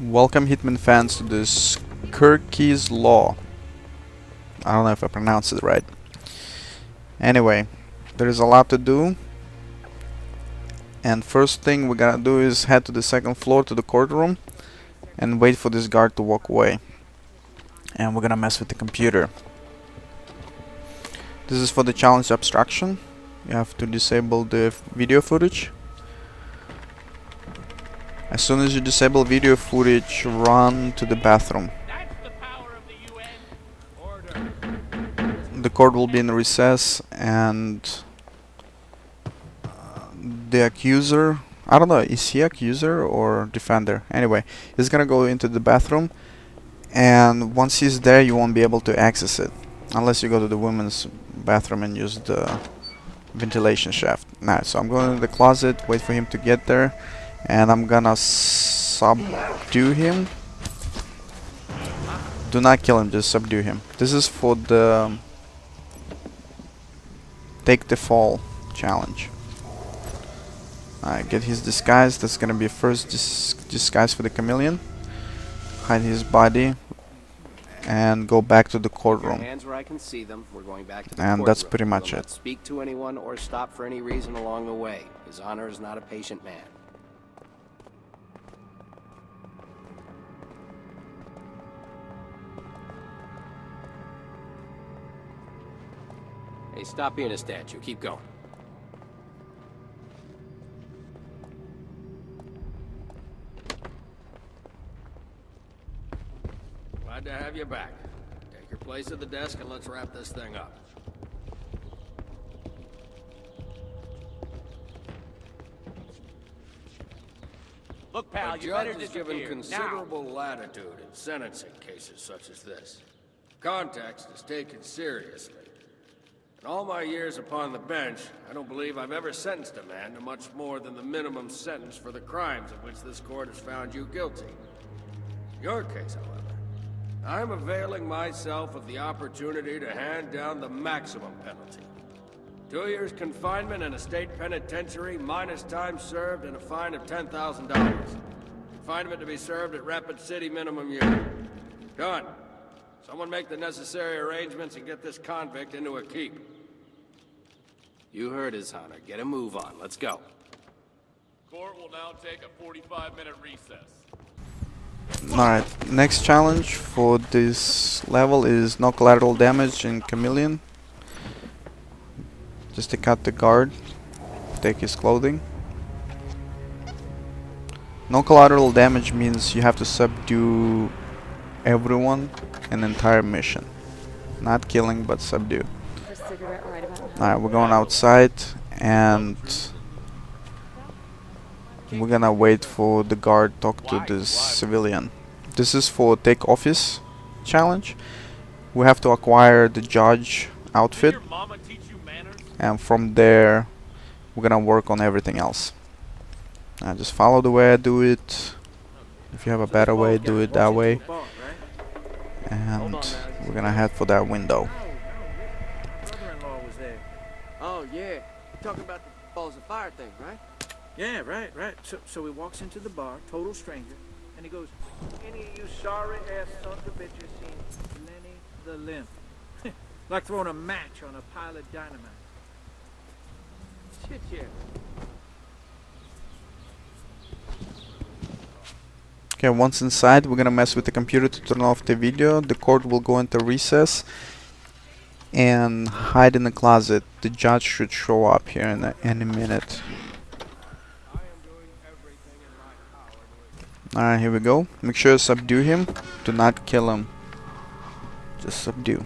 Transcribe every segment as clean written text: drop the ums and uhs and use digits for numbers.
Welcome Hitman fans to this Skurky's Law. I don't know if I pronounced it right. Anyway, there is a lot to do. And first thing we're gonna do is head to the second floor to the courtroom and wait for this guard to walk away. And we're gonna mess with the computer. This is for the challenge obstruction. You have to disable the video footage. As soon as you disable video footage, run to the bathroom. The court will be in recess, and the accuser, I don't know, is he accuser or defender? Anyway, he's gonna go into the bathroom, and once he's there you won't be able to access it unless you go to the women's bathroom and use the ventilation shaft. Alright, so I'm going to the closet, wait for him to get there, and I'm gonna subdue him. Do not kill him, just subdue him. This is for the take the fall challenge. Alright, get his disguise. That's gonna be first disguise for the chameleon. Hide his body and go back to the courtroom. Hands where I can see them. We're going back to the And that's pretty much it. it. Not speak to anyone or stop for any reason along the way. His Honor is not a patient man. Hey, stop being a statue. Keep going. Glad to have you back. Take your place at the desk and let's wrap this thing up. Look, pal, The you better judge is disappear. given considerable latitude in sentencing cases such as this. Context is taken seriously. In all my years upon the bench, I don't believe I've ever sentenced a man to much more than the minimum sentence for the crimes of which this court has found you guilty. In your case, however, I'm availing myself of the opportunity to hand down the maximum penalty. 2 years confinement in a state penitentiary, minus time served and a fine of $10,000. Confinement to be served at Rapid City minimum unit. Done. Someone make the necessary arrangements and get this convict into a keep. You heard his Honor. Get a move on. Let's go. Court will now take a 45-minute recess. Alright, next challenge for this level is no collateral damage in chameleon. Just take out the guard, take his clothing. No collateral damage means you have to subdue everyone, an entire mission. Not killing, but subdue. Alright, we're going outside and we're gonna wait for the guard to talk to this civilian. This is for take office challenge. We have to acquire the judge outfit, and from there we're gonna work on everything else. Just follow the way I do it. If you have a better way, do it that way. And we're gonna head for that window. Oh yeah, you're talking about the balls of fire thing, right? Yeah, right. So he walks into the bar, total stranger, and he goes, "Any of you sorry-ass sons of bitches seen Lenny the Limp?" Like throwing a match on a pile of dynamite. Shit, yeah. Okay, once inside, we're gonna mess with the computer to turn off the video. The court will go into recess and hide in the closet. The judge should show up here in any minute. Alright, here we go. Make sure to subdue him. Do not kill him. Just subdue.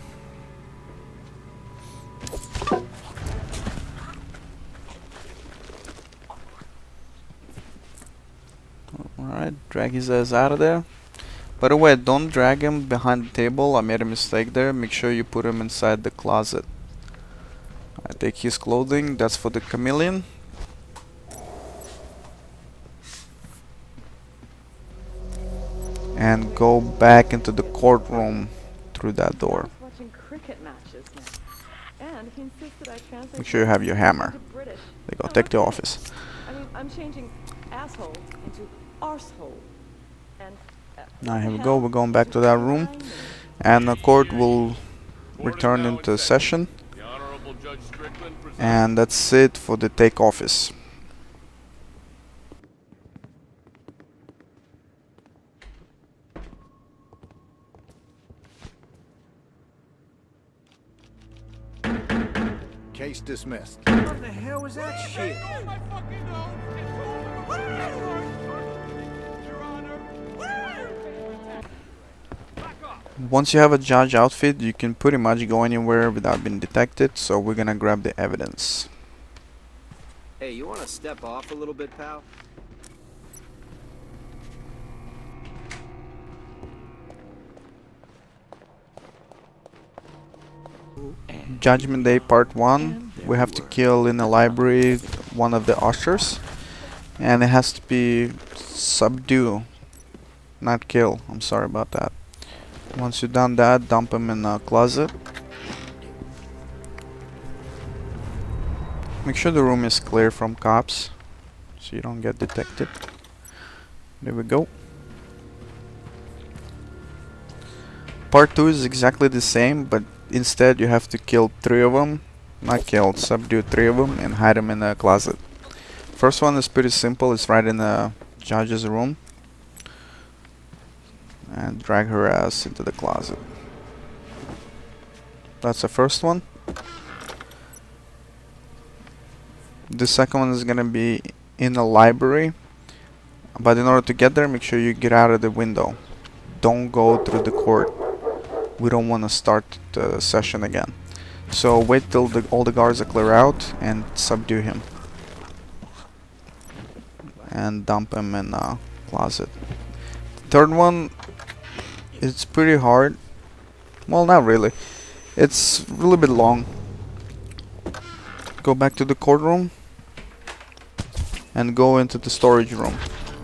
Alright, drag his ass out of there. By the way, don't drag him behind the table. I made a mistake there. Make sure you put him inside the closet. I take his clothing. That's for the chameleon. And go back into the courtroom through that door. Make sure you have your hammer. There you go. Take the office. I mean, I'm changing asshole into arsehole. And Now here we go, we're going back to that room, and the court will return into session, The Honorable Judge Strickland presents. and that's it for the take office. Case dismissed. What the hell was that shit? Once you have a judge outfit, you can pretty much go anywhere without being detected, so we're gonna grab the evidence. Hey, you wanna step off a little bit, pal? Judgment Day Part 1, we have to kill in the library one of the ushers, and it has to be subdue, not kill. I'm sorry about that. Once you've done that, dump him in a closet. Make sure the room is clear from cops so you don't get detected. There we go. Part 2 is exactly the same, but instead you have to kill 3 of them. Not kill, subdue 3 of them and hide them in a closet. First one is pretty simple, it's right in the judge's room. And drag her ass into the closet. That's the first one. The second one is gonna be in the library, but in order to get there, make sure you get out of the window. Don't go through the court. We don't want to start the session again. So wait till all the guards are clear out and subdue him. And dump him in a closet. The third one, it's pretty hard. Well, not really. It's a little bit long. Go back to the courtroom and go into the storage room.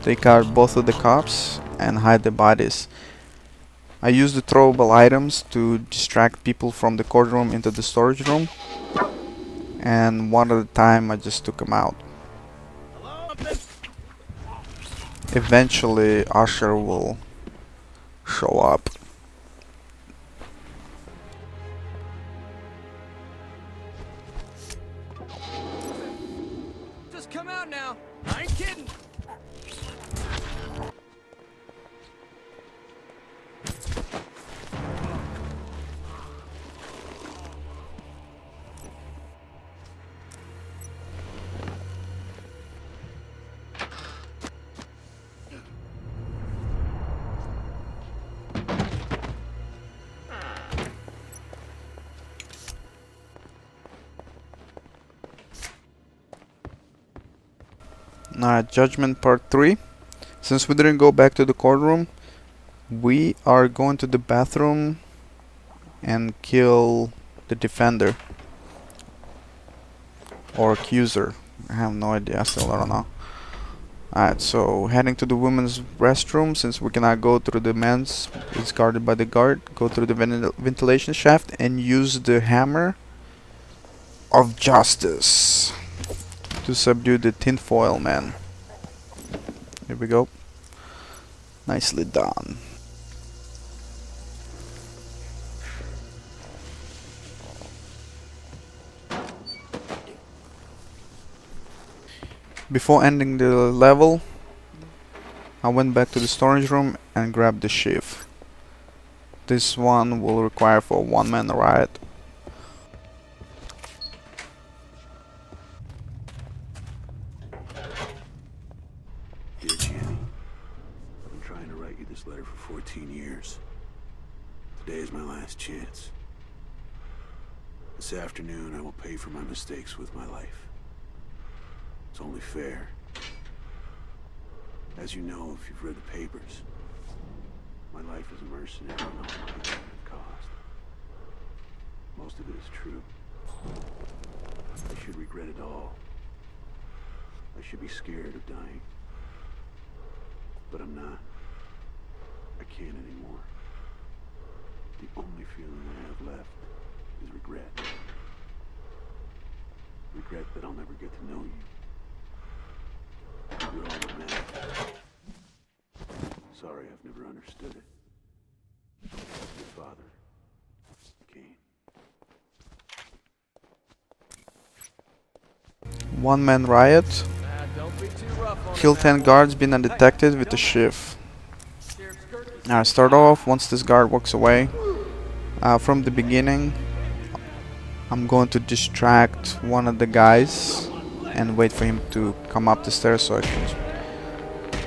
Take out both of the cops and hide the bodies. I used the throwable items to distract people from the courtroom into the storage room, and one at a time I just took them out. Eventually Usher will show up. Just come out now. I ain't kidding. Alright, Judgment Part 3. Since we didn't go back to the courtroom, we are going to the bathroom and kill the defender. Or accuser. I have no idea, I still don't know. Alright, so heading to the women's restroom. Since we cannot go through the men's, it's guarded by the guard. Go through the ventilation shaft and use the hammer of justice to subdue the tinfoil man. Here we go. Nicely done. Before ending the level, I went back to the storage room and grabbed the sheath. This one will require for a one-man riot. Dear Jenny, I've been trying to write you this letter for 14 years. Today is my last chance. This afternoon, I will pay for my mistakes with my life. It's only fair. As you know, if you've read the papers, my life as a mercenary and all my cost. Most of it is true. I should regret it all. I should be scared of dying. But I'm not. I can't anymore. The only feeling I have left is regret. Regret that I'll never get to know you. You're all that matters. So sorry I've never understood it. Your father, Kane. Man Riot. Don't be too rough on Kill 10 guards, been undetected with a shiv. Start off, once this guard walks away, from the beginning, I'm going to distract one of the guys and wait for him to come up the stairs so I can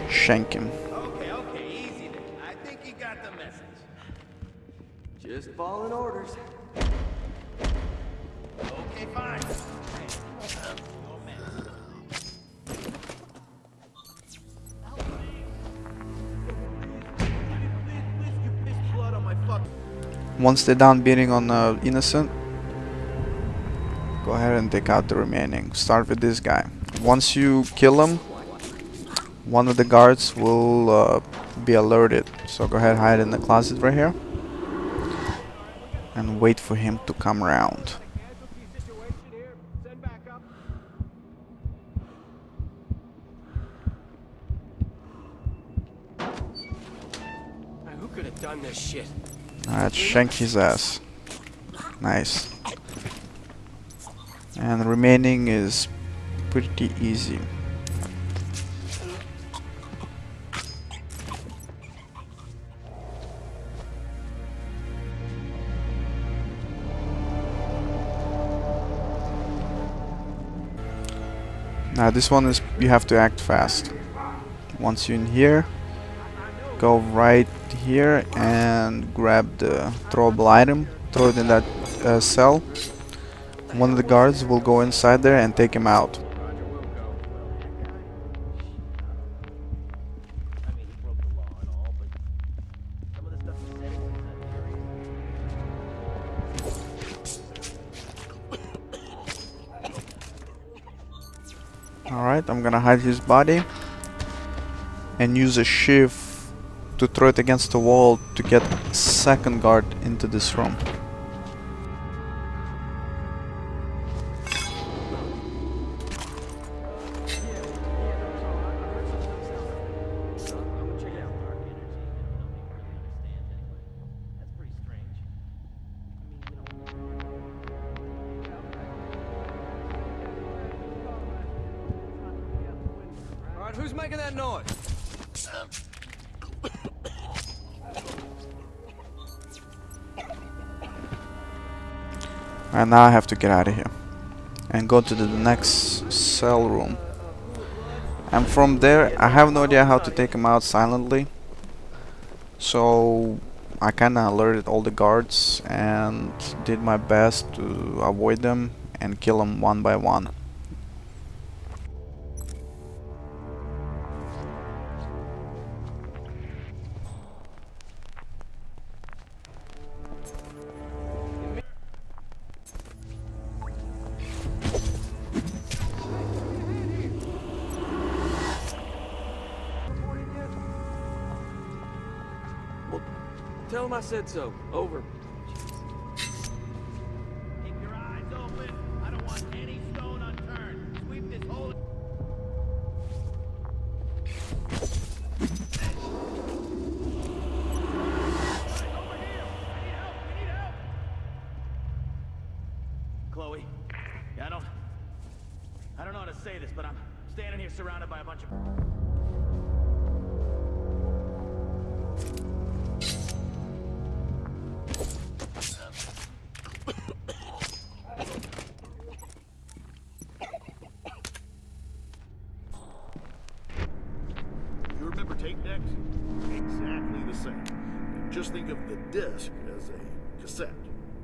shank him. Okay, easy then. I think you got the message. Just following orders. Okay, fine. Once they're done beating on innocent, go ahead and take out the remaining. Start with this guy. Once you kill him, one of the guards will be alerted. So go ahead, hide in the closet right here and wait for him to come around. Who could have done this shit? Alright, shank his ass. Nice. And the remaining is pretty easy. Now this one is, you have to act fast. Once you're in here, go right here and grab the throwable item, throw it in that cell. One of the guards will go inside there and take him out. Alright, I'm gonna hide his body and use a shiv to throw it against the wall to get second guard into this room. Alright, who's making that noise? And now I have to get out of here and go to the next cell room. And from there, I have no idea how to take him out silently. So I kinda alerted all the guards and did my best to avoid them and kill them one by one. Tell him I said so. Over. Keep your eyes open. I don't want any stone unturned. Sweep this whole... Chloe, yeah, I don't know how to say this, but I'm standing here surrounded by a bunch of... You remember tape decks? Exactly the same. Just think of the disc as a cassette.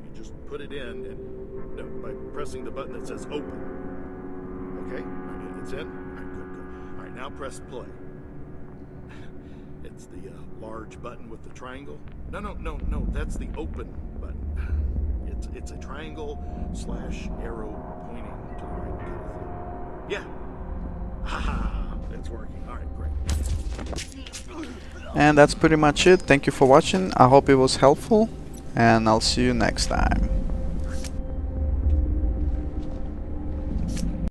You just put it in and by pressing the button that says open. Okay? It's in? All right, good. All right, now press play. It's the large button with the triangle. No, that's the open button. It's a triangle / arrow pointing to the right kind of thing. Yeah. Haha, it's working. All right, great. And that's pretty much it. Thank you for watching. I hope it was helpful, and I'll see you next time.